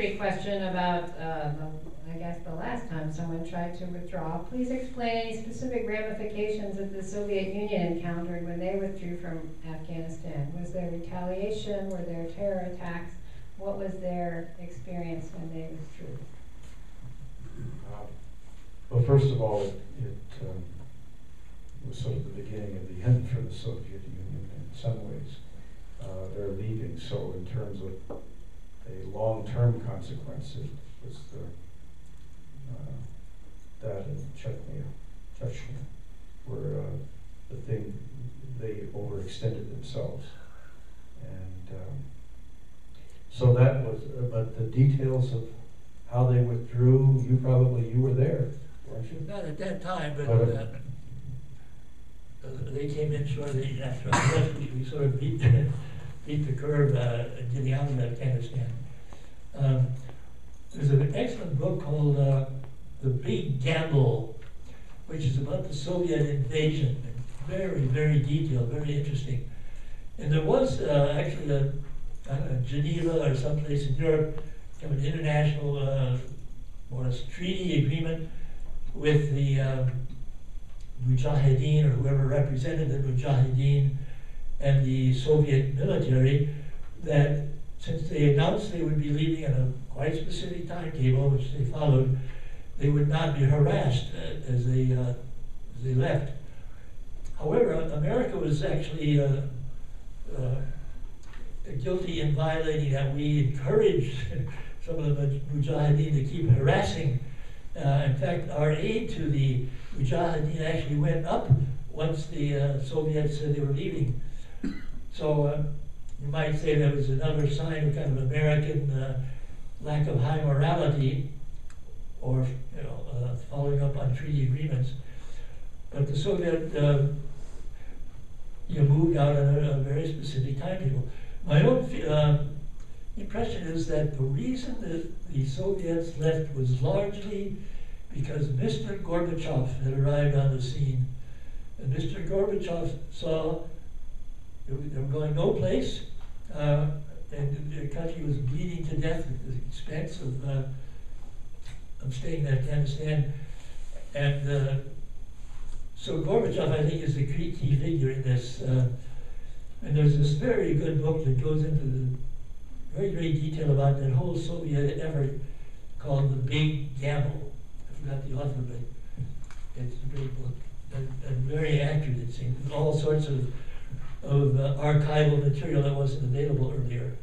introductory question about, I guess the last time someone tried to withdraw. Please explain any specific ramifications that the Soviet Union encountered when they withdrew from Afghanistan. Was there retaliation? Were there terror attacks? What was their experience when they withdrew? Well, first of all, it was sort of the beginning of the end for the Soviet Union in some ways. They're leaving, so in terms of a long-term consequence, it was that in Chechnya, where the thing, they overextended themselves. And so that was, but the details of how they withdrew, you were there, weren't you? Not at that time, but they came in shortly after I left. We sort of beat the curve getting out of Afghanistan. There's an excellent book called The Big Gamble, which is about the Soviet invasion. Very, very detailed, very interesting. And there was actually Geneva or someplace in Europe, an international more or less treaty agreement with the Mujahideen, or whoever represented the Mujahideen, and the Soviet military, that since they announced they would be leaving on a quite specific timetable, which they followed, they would not be harassed as they left. However, America was actually guilty in violating that. We encouraged some of the Mujahideen to keep harassing. In fact, our aid to the Mujahideen actually went up once the Soviets said they were leaving. So you might say that was another sign of kind of American lack of high morality, or following up on treaty agreements. But the Soviet moved out on a very specific timetable. My own impression is that the reason that the Soviets left was largely because Mr. Gorbachev had arrived on the scene. And Mr. Gorbachev saw they were going no place, and the country was bleeding to death at the expense of staying in Afghanistan. And so Gorbachev, I think, is the key figure in this. And there's this very good book that goes into the very great detail about that whole Soviet effort called The Big Gamble. I forgot the author, but it's a great book and very accurate, it seems. All sorts of archival material that wasn't available earlier.